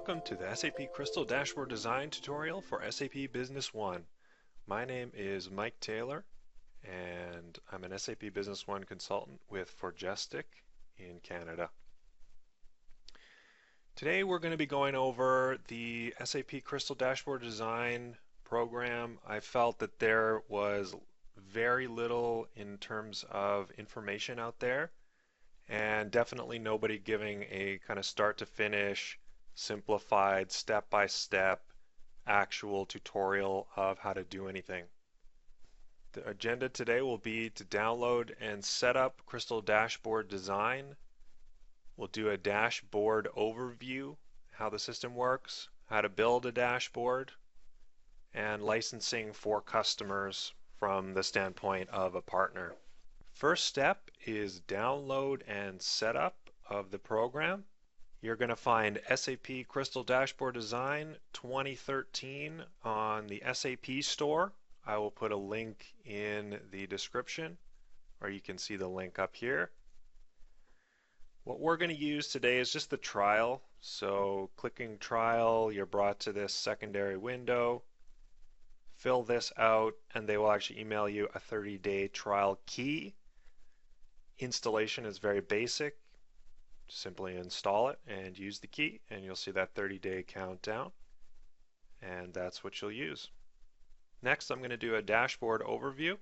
Welcome to the SAP Crystal Dashboard Design tutorial for SAP Business One. My name is Mike Taylor, and I'm an SAP Business One consultant with Forgestic in Canada. Today we're going to be going over the SAP Crystal Dashboard Design program. I felt that there was very little in terms of information out there, and definitely nobody giving a kind of start to finish simplified step-by-step actual tutorial of how to do anything. The agenda today will be to download and set up Crystal Dashboard Design. We'll do a dashboard overview, how the system works, how to build a dashboard, and licensing for customers from the standpoint of a partner. First step is download and setup of the program. You're going to find SAP Crystal Dashboard Design 2013 on the SAP Store. I will put a link in the description, or you can see the link up here. What we're going to use today is just the trial. So clicking trial, you're brought to this secondary window. Fill this out, and they will actually email you a 30-day trial key. Installation is very basic. Simply install it and use the key, and you'll see that 30-day countdown, and that's what you'll use. Next, I'm going to do a dashboard overview.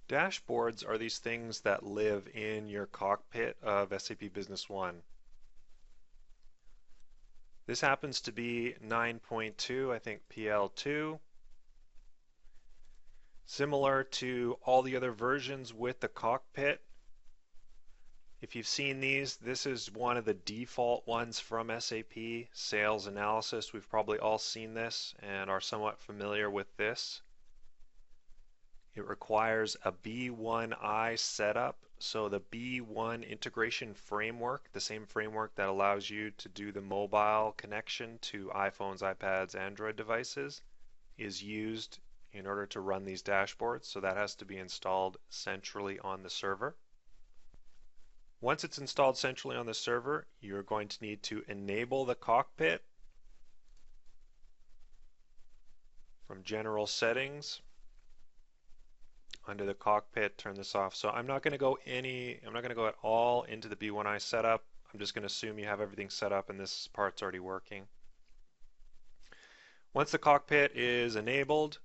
Dashboards are these things that live in your cockpit of SAP Business One. This happens to be 9.2, I think PL2. Similar to all the other versions with the cockpit. If you've seen these, this is one of the default ones from SAP, Sales Analysis. We've probably all seen this and are somewhat familiar with this. It requires a B1I setup, so the B1 integration framework, the same framework that allows you to do the mobile connection to iPhones, iPads, Android devices, is used in order to run these dashboards, so that has to be installed centrally on the server. Once it's installed centrally on the server, you're going to need to enable the cockpit from General Settings. Under the cockpit, turn this off. So I'm not going to go at all into the B1I setup. I'm just going to assume you have everything set up and this part's already working. Once the cockpit is enabled,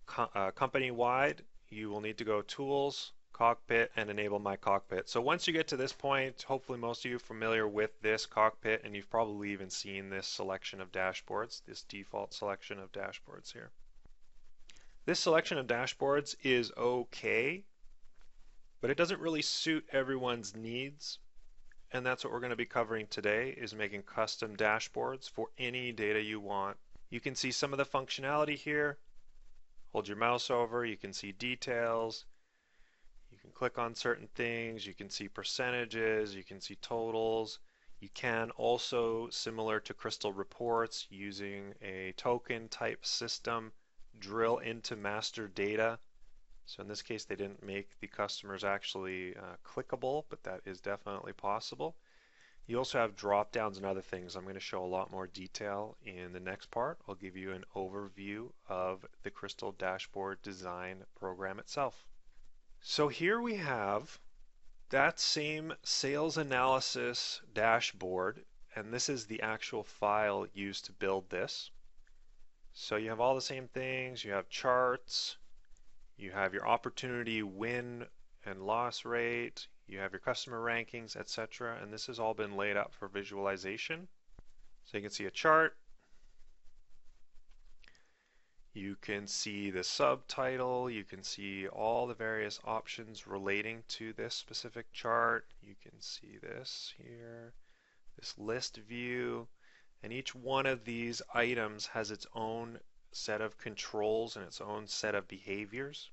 company-wide, you will need to go Tools, Cockpit, and enable My Cockpit. So once you get to this point, hopefully most of you are familiar with this cockpit, and you've probably even seen this selection of dashboards, this default selection of dashboards here. This selection of dashboards is okay, but it doesn't really suit everyone's needs, and that's what we're going to be covering today, is making custom dashboards for any data you want. You can see some of the functionality here. Hold your mouse over, you can see details. You can click on certain things, you can see percentages, you can see totals. You can also, similar to Crystal Reports, using a token type system, drill into master data. So in this case they didn't make the customers actually clickable, but that is definitely possible. You also have drop downs and other things. I'm going to show a lot more detail in the next part. I'll give you an overview of the Crystal Dashboard Design program itself. So here we have that same sales analysis dashboard, and this is the actual file used to build this. So you have all the same things. You have charts, you have your opportunity win and loss rate, you have your customer rankings, etc. And this has all been laid out for visualization. So you can see a chart. You can see the subtitle, you can see all the various options relating to this specific chart. You can see this here, this list view, and each one of these items has its own set of controls and its own set of behaviors.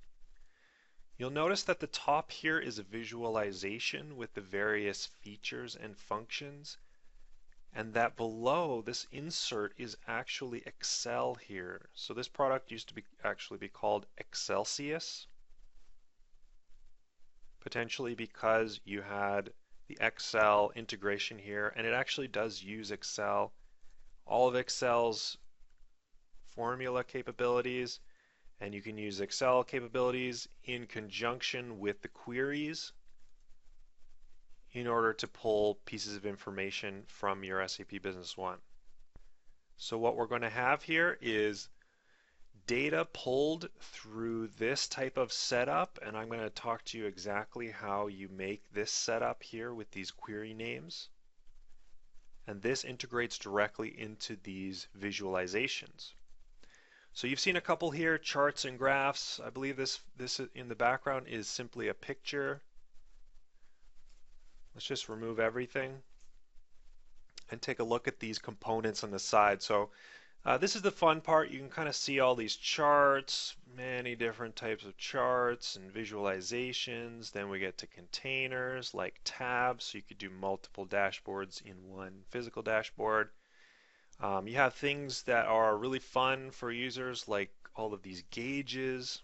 You'll notice that the top here is a visualization with the various features and functions, and that below this insert is actually Excel here. So this product used to actually be called Xcelsius, potentially because you had the Excel integration here, and it actually does use Excel all of Excel's formula capabilities, and you can use Excel capabilities in conjunction with the queries in order to pull pieces of information from your SAP Business One. So what we're going to have here is data pulled through this type of setup, and I'm going to talk to you exactly how you make this setup here with these query names. And this integrates directly into these visualizations. So you've seen a couple here, charts and graphs. I believe this in the background is simply a picture. Let's just remove everything and take a look at these components on the side. So this is the fun part. You can kind of see all these charts, many different types of charts and visualizations. Then we get to containers like tabs, so you could do multiple dashboards in one physical dashboard. You have things that are really fun for users like all of these gauges.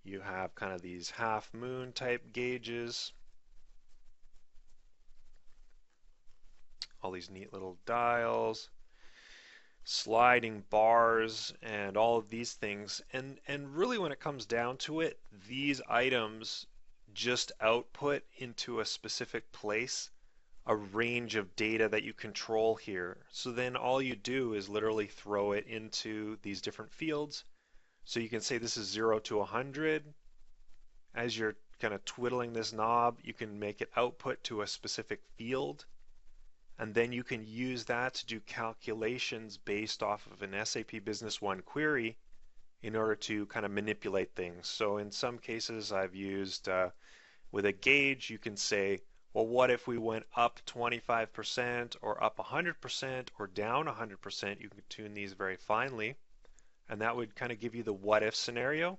You have kind of these half moon type gauges. All these neat little dials, sliding bars, and all of these things. And really when it comes down to it, these items just output into a specific place a range of data that you control here. So then all you do is literally throw it into these different fields. So you can say this is 0 to 100. As you're kind of twiddling this knob, you can make it output to a specific field. And then you can use that to do calculations based off of an SAP Business One query in order to kind of manipulate things. So in some cases I've used with a gauge, you can say, well, what if we went up 25% or up 100% or down 100%? You can tune these very finely, and that would kind of give you the what if scenario.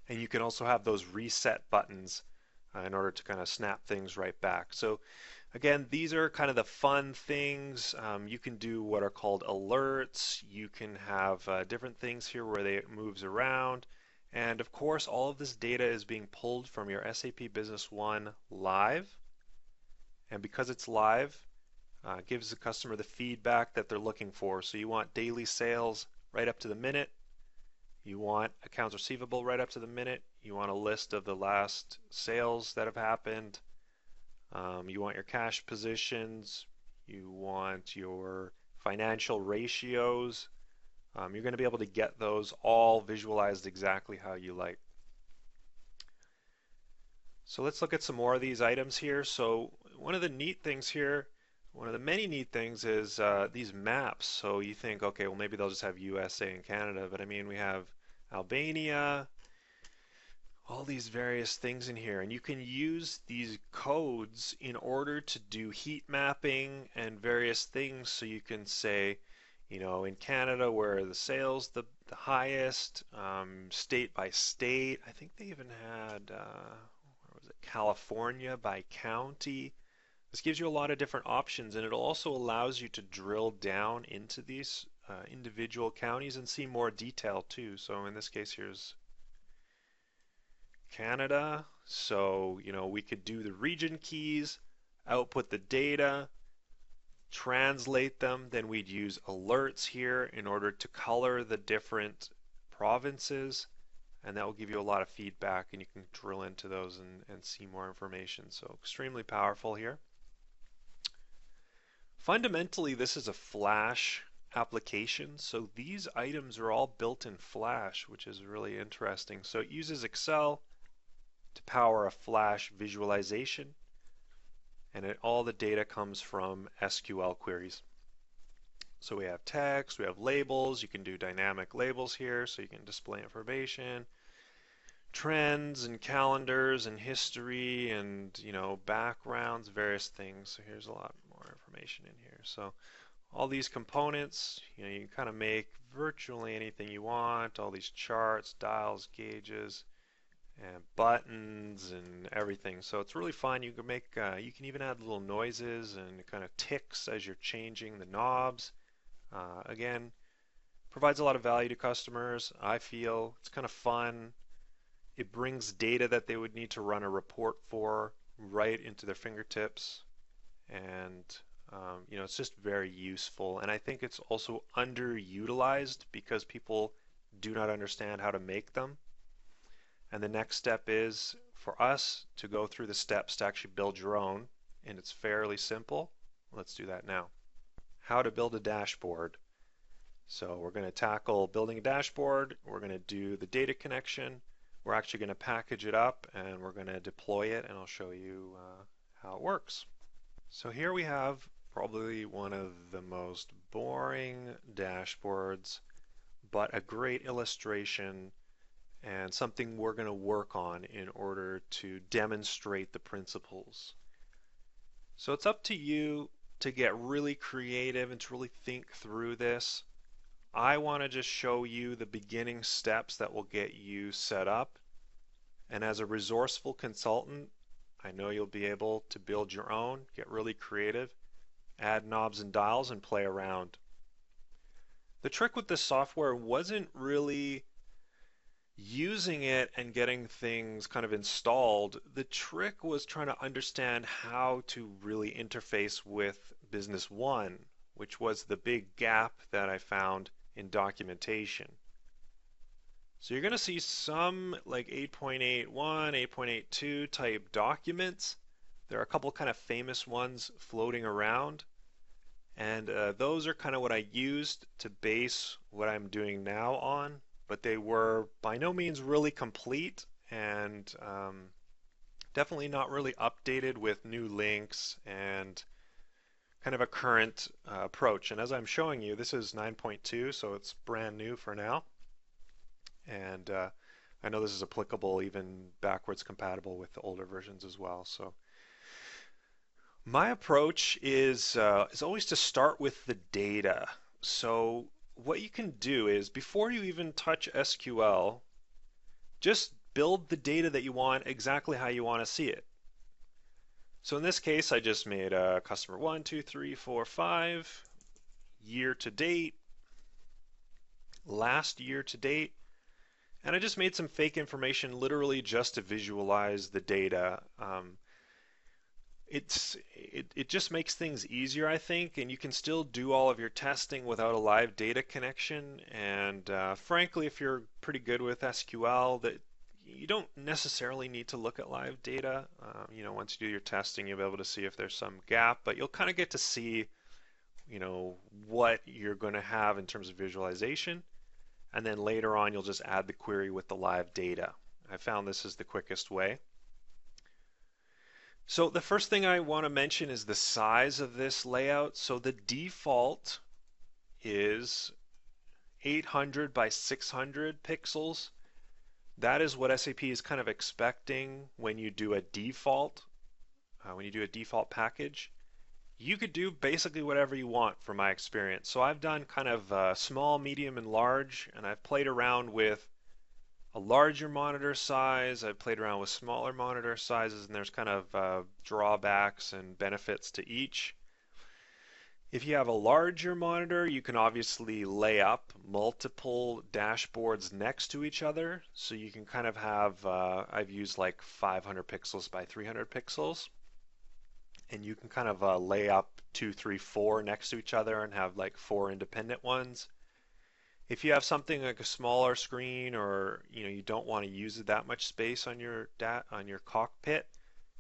And you can also have those reset buttons in order to kind of snap things right back. So again, these are kind of the fun things. You can do what are called alerts. You can have different things here where it moves around. And of course, all of this data is being pulled from your SAP Business One live. And because it's live, it gives the customer the feedback that they're looking for. So you want daily sales right up to the minute. You want accounts receivable right up to the minute. You want a list of the last sales that have happened. You want your cash positions. You want your financial ratios. You're going to be able to get those all visualized exactly how you like. So let's look at some more of these items here. So one of the neat things here, one of the many neat things is these maps. So you think, okay, well maybe they'll just have USA and Canada, but I mean we have Albania, all these various things in here, and you can use these codes in order to do heat mapping and various things. So you can say, you know, in Canada, where are the sales the highest, state by state. I think they even had, where was it, California by county. This gives you a lot of different options, and it also allows you to drill down into these individual counties and see more detail too. So in this case, here's Canada. So, you know, we could do the region keys, output the data, translate them, then we'd use alerts here in order to color the different provinces, and that will give you a lot of feedback, and you can drill into those and see more information. So extremely powerful here. Fundamentally, this is a Flash application, so these items are all built in Flash, which is really interesting. So it uses Excel to power a Flash visualization, and all the data comes from SQL queries. So we have text, we have labels, you can do dynamic labels here so you can display information, trends and calendars and history and, you know, backgrounds, various things. So here's a lot more information in here. So all these components, you know, you can kind of make virtually anything you want, all these charts, dials, gauges, and buttons and everything. So it's really fun. You can make, you can even add little noises and kind of ticks as you're changing the knobs. Again, provides a lot of value to customers. I feel it's kind of fun. It brings data that they would need to run a report for right into their fingertips. and it's just very useful. And I think it's also underutilized because people do not understand how to make them. And the next step is for us to go through the steps to actually build your own, and it's fairly simple. Let's do that now. How to build a dashboard. So we're going to tackle building a dashboard. We're going to do the data connection. We're actually going to package it up and we're going to deploy it, and I'll show you how it works. So here we have probably one of the most boring dashboards, but a great illustration and something we're going to work on in order to demonstrate the principles. So it's up to you to get really creative and to really think through this. I want to just show you the beginning steps that will get you set up. And as a resourceful consultant, I know you'll be able to build your own, get really creative, add knobs and dials, and play around. The trick with this software wasn't really using it and getting things kind of installed. The trick was trying to understand how to really interface with Business One, which was the big gap that I found in documentation. So you're going to see some like 8.81, 8.82 type documents. There are a couple kind of famous ones floating around, and those are kind of what I used to base what I'm doing now on, but they were by no means really complete, and definitely not really updated with new links and kind of a current approach. And as I'm showing you, this is 9.2, so it's brand new for now. And I know this is applicable even backwards compatible with the older versions as well. So my approach is always to start with the data. So what you can do is before you even touch SQL, just build the data that you want exactly how you want to see it. So in this case, I just made a customer 1, 2, 3, 4, 5, year to date, last year to date, and I just made some fake information literally just to visualize the data. It just makes things easier, I think, and you can still do all of your testing without a live data connection. And frankly, if you're pretty good with SQL, that you don't necessarily need to look at live data. Once you do your testing, you'll be able to see if there's some gap, but you'll kind of get to see, what you're going to have in terms of visualization. And then later on, you'll just add the query with the live data. I found this is the quickest way. So the first thing I want to mention is the size of this layout. So the default is 800 by 600 pixels. That is what SAP is kind of expecting when you do a default, package. You could do basically whatever you want from my experience. So I've done kind of small, medium, and large, and I've played around with a larger monitor size. I've played around with smaller monitor sizes, and there's kind of drawbacks and benefits to each. If you have a larger monitor, you can obviously lay up multiple dashboards next to each other. So you can kind of have, I've used like 500 pixels by 300 pixels. And you can kind of lay up 2, 3, 4 next to each other and have like 4 independent ones. If you have something like a smaller screen, or you don't want to use that much space on your cockpit,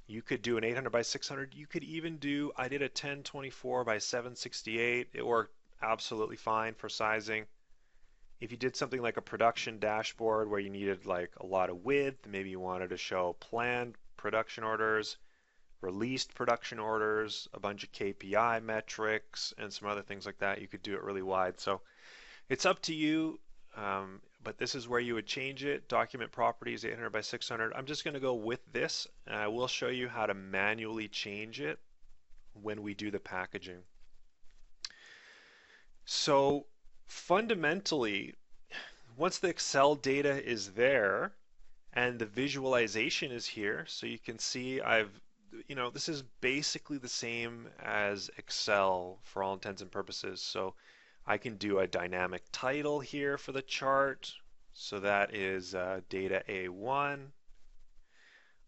you could do an 800 by 600. You could even do, I did a 1024 by 768. It worked absolutely fine for sizing. If you did something like a production dashboard where you needed like a lot of width, maybe you wanted to show planned production orders, released production orders, a bunch of KPI metrics, and some other things like that, you could do it really wide. So it's up to you, but this is where you would change it. Document properties, 800 by 600. I'm just going to go with this, and I will show you how to manually change it when we do the packaging. So fundamentally, once the Excel data is there and the visualization is here, so you can see this is basically the same as Excel for all intents and purposes. So I can do a dynamic title here for the chart. So that is data A1.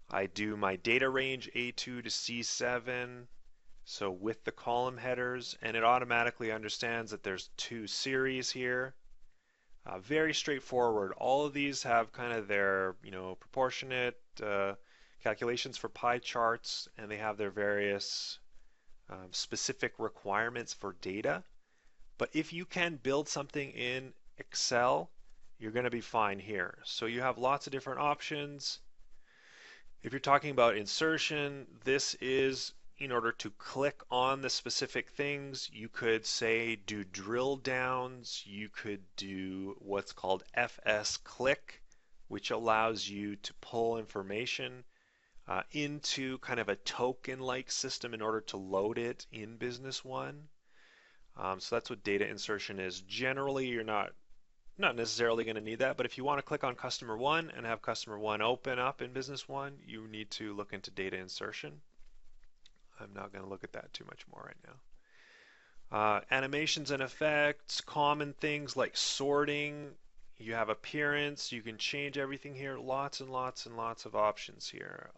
I do my data range A2 to C7. So with the column headers, and it automatically understands that there's two series here. Very straightforward. All of these have kind of their, proportionate calculations for pie charts, and they have their various specific requirements for data. But if you can build something in Excel, you're going to be fine here. So you have lots of different options. If you're talking about insertion, this is in order to click on the specific things. You could say do drill downs. You could do what's called FS click, which allows you to pull information into kind of a token-like system in order to load it in Business One. So that's what data insertion is. Generally, you're not necessarily going to need that, but if you want to click on Customer One and have Customer One open up in Business One, you need to look into data insertion. I'm not going to look at that too much more right now. Animations and effects, common things like sorting. You have appearance. You can change everything here. Lots and lots and lots of options here.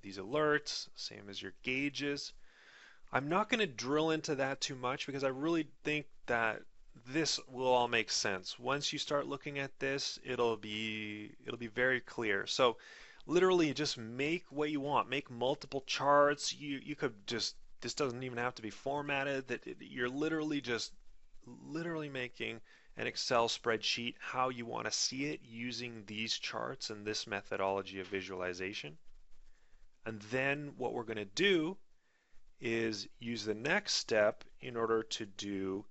These alerts, same as your gauges. I'm not going to drill into that too much because I really think that this will all make sense. Once you start looking at this, it'll be very clear. So literally just make what you want. Make multiple charts. You could just, this doesn't even have to be formatted. You're literally making an Excel spreadsheet how you want to see it using these charts and this methodology of visualization. And then what we're going to do is use the next step in order to do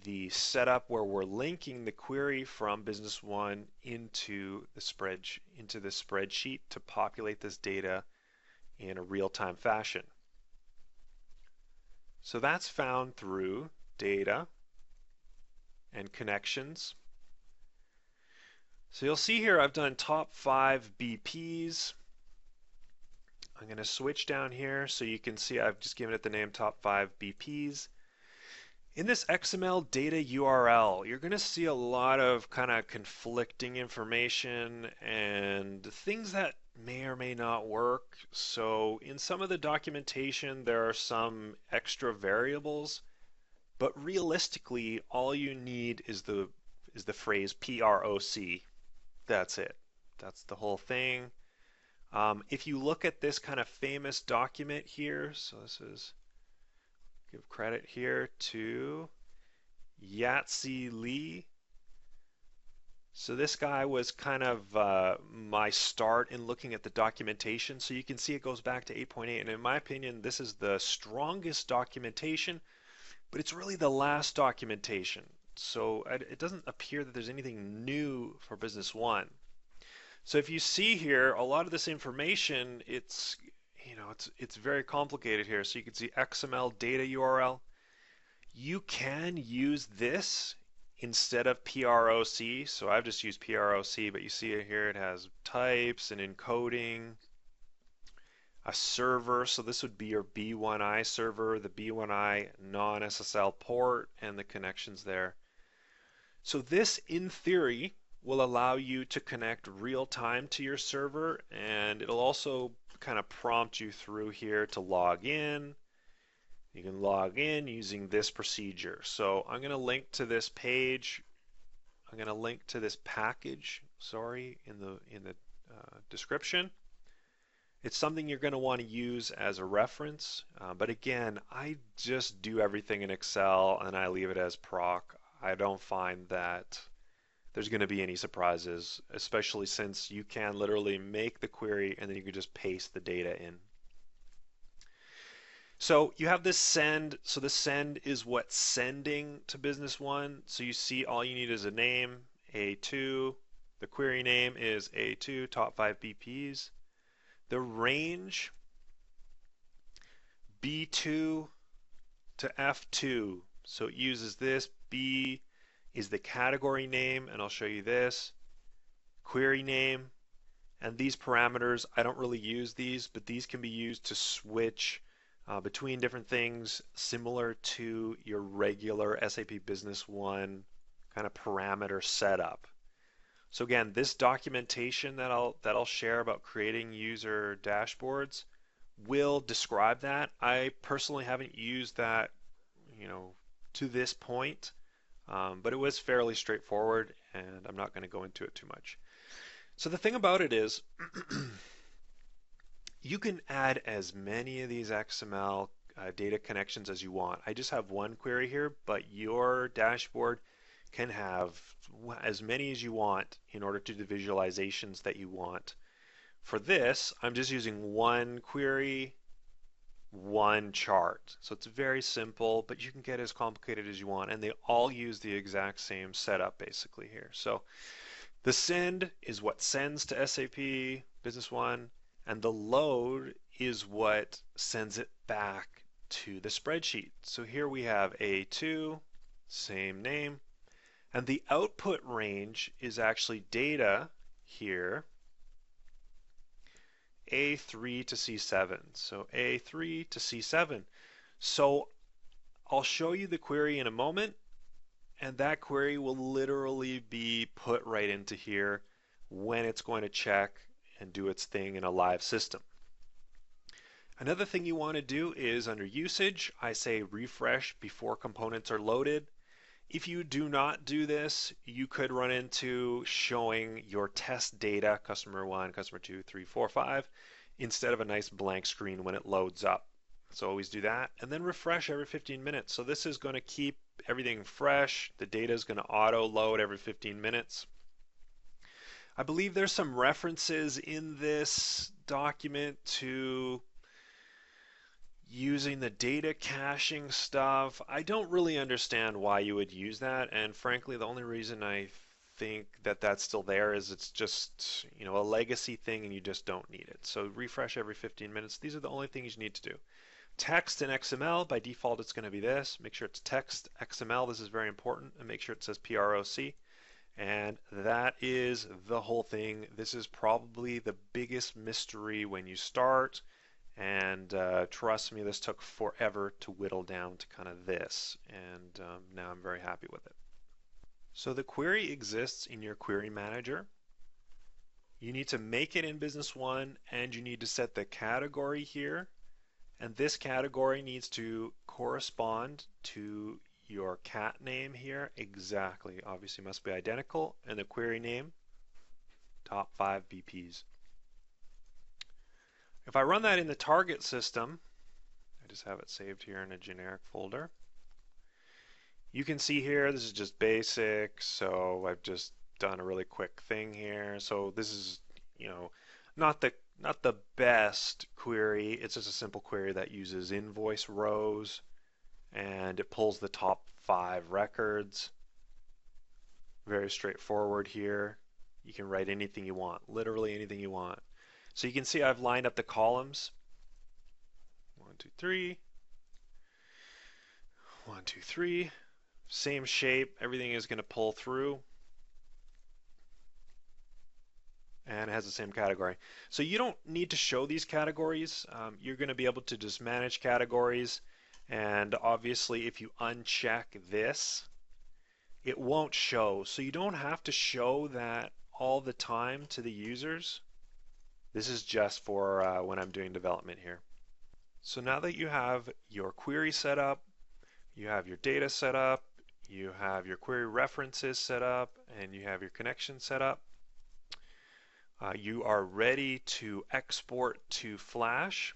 the setup where we're linking the query from Business One into the spreadsheet to populate this data in a real-time fashion. So that's found through data and connections. So you'll see here I've done top 5 BPs. I'm going to switch down here so you can see I've just given it the name top 5 BPs. In this XML data URL, you're going to see a lot of kind of conflicting information and things that may or may not work. So in some of the documentation, there are some extra variables, but realistically, all you need is the phrase PROC. That's it. That's the whole thing. If you look at this kind of famous document here, so this is, give credit here to Yatsi Lee. So this guy was kind of my start in looking at the documentation. So you can see it goes back to 8.8, and in my opinion, this is the strongest documentation, but it's really the last documentation. So it doesn't appear that there's anything new for Business One. So if you see here, a lot of this information, it's very complicated here. So you can see XML data URL. You can use this instead of PROC. So I've just used PROC, but you see it here, it has types and encoding, a server. So this would be your B1I server, the B1I non-SSL port, and the connections there. So this, in theory, will allow you to connect real time to your server, and it'll also kind of prompt you through here to log in. You can log in using this procedure. So I'm going to link to this page. I'm going to link to this package, in the description. It's something you're going to want to use as a reference, but again, I just do everything in Excel and I leave it as proc. I don't find that there's going to be any surprises, especially since you can literally make the query and then you can just paste the data in. So you have this send. So the send is what's sending to Business One. So you see all you need is a name, A2. The query name is A2, top 5 BPs. The range, B2 to F2. So it uses this. B is the category name, and I'll show you this. Query name, and these parameters, I don't really use these, but these can be used to switch between different things similar to your regular SAP Business One kind of parameter setup. So again, this documentation that I'll share about creating user dashboards will describe that. I personally haven't used that, you know, to this point, but it was fairly straightforward, and I'm not going to go into it too much. So the thing about it is, you can add as many of these XML data connections as you want. I just have one query here, but your dashboard can have as many as you want in order to do the visualizations that you want. For this, I'm just using one query, one chart. So it's very simple, but you can get as complicated as you want, and they all use the exact same setup basically here. So the send is what sends to SAP Business One, and the load is what sends it back to the spreadsheet. So here we have A2, same name, and the output range is actually data here, A3 to C7. So A3 to C7. So I'll show you the query in a moment, and that query will literally be put right into here when it's going to check and do its thing in a live system. Another thing you want to do is under usage, I say refresh before components are loaded. If you do not do this, you could run into showing your test data, customer 1, customer 2, 3, 4, 5, instead of a nice blank screen when it loads up. So always do that, and then refresh every 15 minutes. So this is going to keep everything fresh. The data is going to auto load every 15 minutes. I believe there's some references in this document to using the data caching stuff. I don't really understand why you would use that, and frankly, the only reason I think that that's still there is it's just, you know, a legacy thing and you just don't need it. So refresh every 15 minutes. These are the only things you need to do. Text and XML, by default it's going to be this. Make sure it's text XML, this is very important, and make sure it says PROC. And that is the whole thing. This is probably the biggest mystery when you start. And trust me, this took forever to whittle down to kind of this, and now I'm very happy with it. So the query exists in your query manager. You need to make it in Business One, and you need to set the category here, and this category needs to correspond to your cat name here exactly. Obviously must be identical, and the query name, top 5 BPs. If I run that in the target system, I just have it saved here in a generic folder. You can see here, this is just basic, so I've just done a really quick thing here. So this is, you know, not the best query. It's just a simple query that uses invoice rows, and it pulls the top 5 records. Very straightforward here. You can write anything you want, literally anything you want. So you can see I've lined up the columns. 1, 2, 3. 1, 2, 3. Same shape. Everything is going to pull through. And it has the same category. So you don't need to show these categories. You're going to be able to just manage categories. And obviously, if you uncheck this, it won't show. So you don't have to show that all the time to the users. This is just for when I'm doing development here. So now that you have your query set up, you have your data set up, you have your query references set up, and you have your connection set up, you are ready to export to Flash.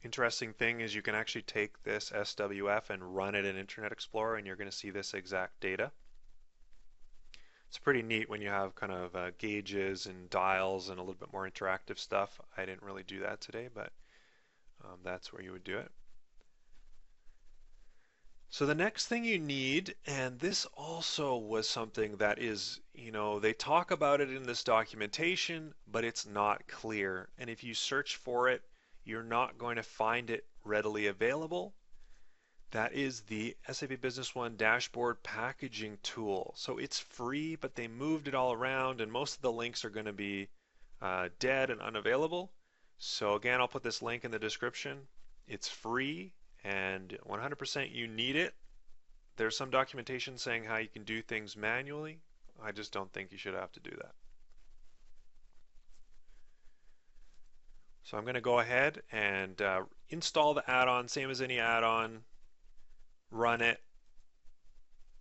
Interesting thing is you can actually take this SWF and run it in Internet Explorer, and you're going to see this exact data. It's pretty neat when you have kind of gauges and dials and a little bit more interactive stuff. I didn't really do that today, but that's where you would do it. So the next thing you need, and this also was something that is, you know, they talk about it in this documentation, but it's not clear. And if you search for it, you're not going to find it readily available. That is the SAP Business One dashboard packaging tool. So it's free, but they moved it all around, and most of the links are going to be dead and unavailable. So again, I'll put this link in the description. It's free, and 100% you need it. There's some documentation saying how you can do things manually. I just don't think you should have to do that. So I'm going to go ahead and install the add-on, same as any add-on, run it,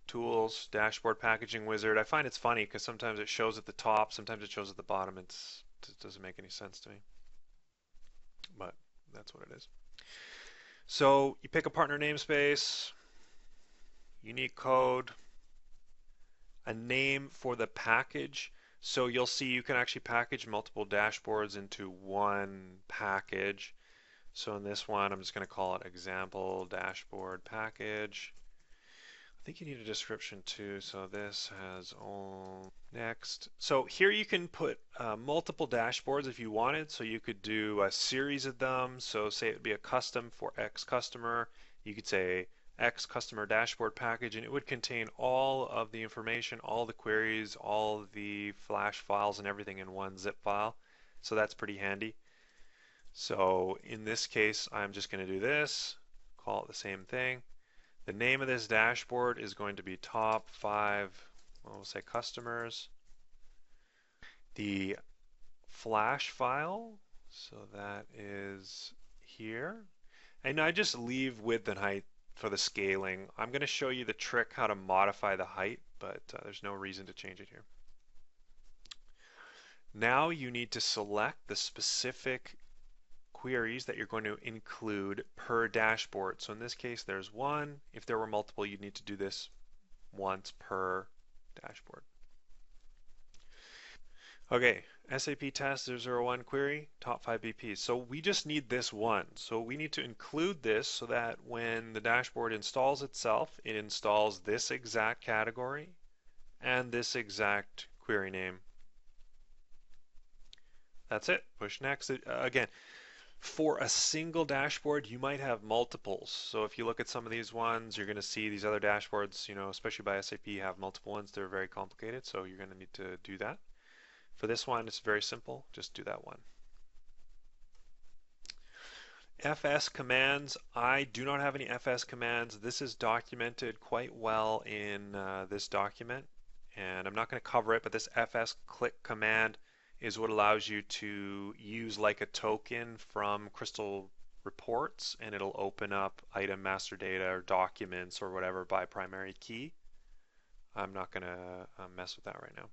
tools, dashboard packaging wizard. I find it's funny because sometimes it shows at the top, sometimes it shows at the bottom. It doesn't make any sense to me, but that's what it is. So you pick a partner namespace, unique code, a name for the package. So you'll see you can actually package multiple dashboards into one package. So in this one, I'm just going to call it example dashboard package. I think you need a description too. So this has all next. So here you can put multiple dashboards if you wanted. So you could do a series of them. So say it would be a custom for X customer. You could say X customer dashboard package, and it would contain all of the information, all the queries, all the flash files, and everything in one zip file. So that's pretty handy. So in this case, I'm just going to do this, call it the same thing. The name of this dashboard is going to be top 5, well, we'll say customers. The flash file, so that is here. And I just leave width and height for the scaling. I'm going to show you the trick how to modify the height, but there's no reason to change it here. Now you need to select the specific queries that you're going to include per dashboard. So in this case, there's one. If there were multiple, you'd need to do this once per dashboard. Okay, SAP test 001 query, top 5 BPs. So we just need this one. So we need to include this so that when the dashboard installs itself, it installs this exact category and this exact query name. That's it. Push next. Again, for a single dashboard, you might have multiples. So if you look at some of these ones, you're going to see these other dashboards, you know, especially by SAP, have multiple ones. They're very complicated, so you're going to need to do that. For this one, it's very simple. Just do that one. FS commands. I do not have any FS commands. This is documented quite well in this document, and I'm not going to cover it, but this FS click command is what allows you to use like a token from Crystal reports, and it'll open up item master data or documents or whatever by primary key. I'm not going to mess with that right now.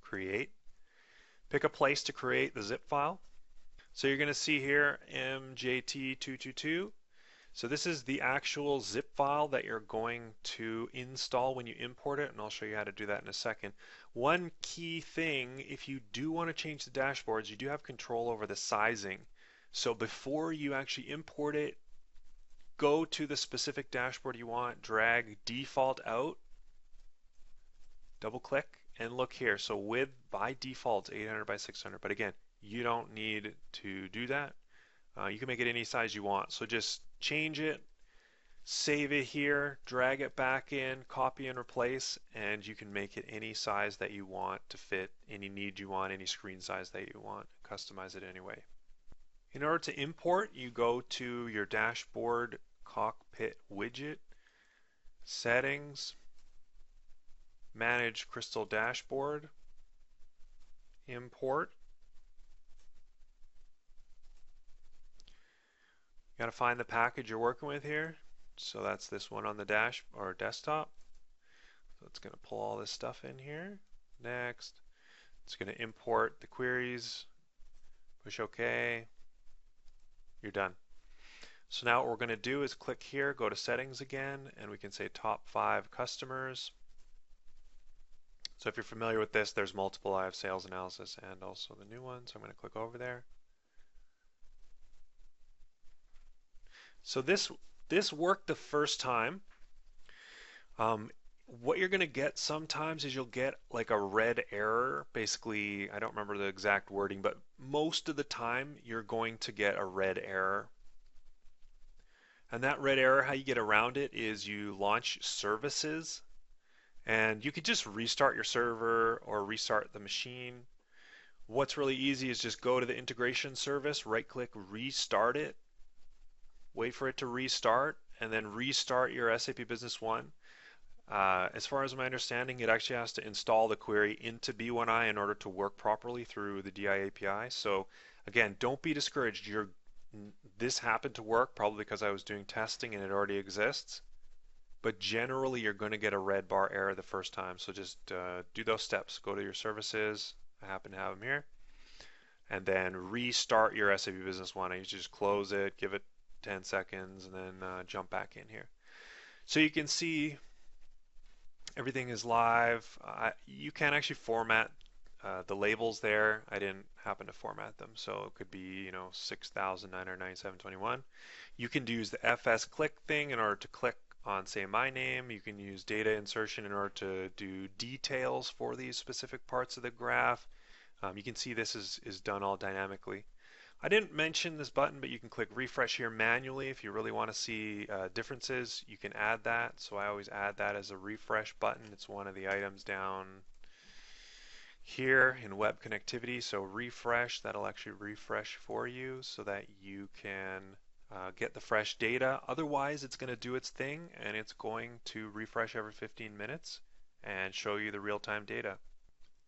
Create. Pick a place to create the zip file. So you're going to see here MJT222. So this is the actual zip file that you're going to install when you import it, and I'll show you how to do that in a second. One key thing, if you do want to change the dashboards, you do have control over the sizing. So before you actually import it, go to the specific dashboard you want, drag default out, double click, and look here. So width by default is 800 by 600, but again, you don't need to do that. You can make it any size you want. So just change it, save it here, drag it back in, copy and replace, and you can make it any size that you want to fit any need you want, any screen size that you want. Customize it anyway. In order to import, you go to your dashboard cockpit widget, settings, manage Crystal dashboard, import. Got to find the package you're working with here. So that's this one on the dash or desktop. So it's going to pull all this stuff in here. Next, it's going to import the queries. Push OK. You're done. So now what we're going to do is click here, go to settings again, and we can say top 5 customers. So if you're familiar with this, there's multiple. I have sales analysis and also the new one. So I'm going to click over there. So this worked the first time. What you're going to get sometimes is you'll get like a red error. Basically, I don't remember the exact wording, but most of the time you're going to get a red error. And that red error, how you get around it is you launch services, and you could just restart your server or restart the machine. What's really easy is just go to the integration service, right click, restart it, wait for it to restart, and then restart your SAP Business One. As far as my understanding, it actually has to install the query into B1I in order to work properly through the DI API. So again, don't be discouraged. This happened to work probably because I was doing testing and it already exists. But generally, you're going to get a red bar error the first time. So just do those steps. Go to your services. I happen to have them here. And then restart your SAP Business One. You just close it, give it 10 seconds, and then jump back in here. So you can see everything is live. You can actually format the labels there. I didn't happen to format them, so it could be 6,997.21. You can use the FS click thing in order to click on, say, my name. You can use data insertion in order to do details for these specific parts of the graph. You can see this is done all dynamically. I didn't mention this button, but you can click refresh here manually if you really want to see differences. You can add that, so I always add that as a refresh button. It's one of the items down here in web connectivity. So refresh, that'll actually refresh for you so that you can get the fresh data. Otherwise, it's going to do its thing and it's going to refresh every 15 minutes and show you the real-time data.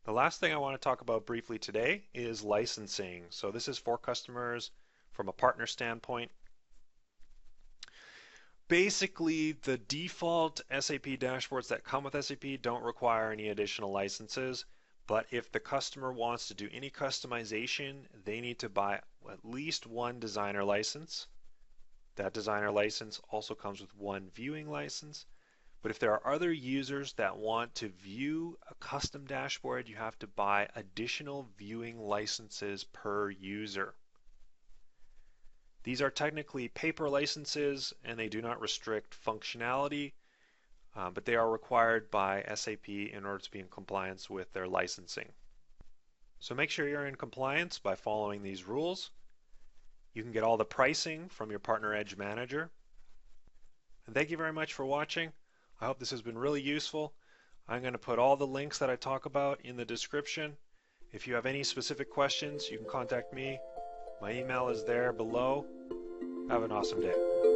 The last thing I want to talk about briefly today is licensing. So this is for customers from a partner standpoint. Basically, the default SAP dashboards that come with SAP don't require any additional licenses, but if the customer wants to do any customization, they need to buy at least one designer license. That designer license also comes with one viewing license. But if there are other users that want to view a custom dashboard, you have to buy additional viewing licenses per user. These are technically paper licenses and they do not restrict functionality, but they are required by SAP in order to be in compliance with their licensing. So make sure you're in compliance by following these rules. You can get all the pricing from your Partner Edge manager. And thank you very much for watching. I hope this has been really useful. I'm going to put all the links that I talk about in the description. If you have any specific questions, you can contact me. My email is there below. Have an awesome day.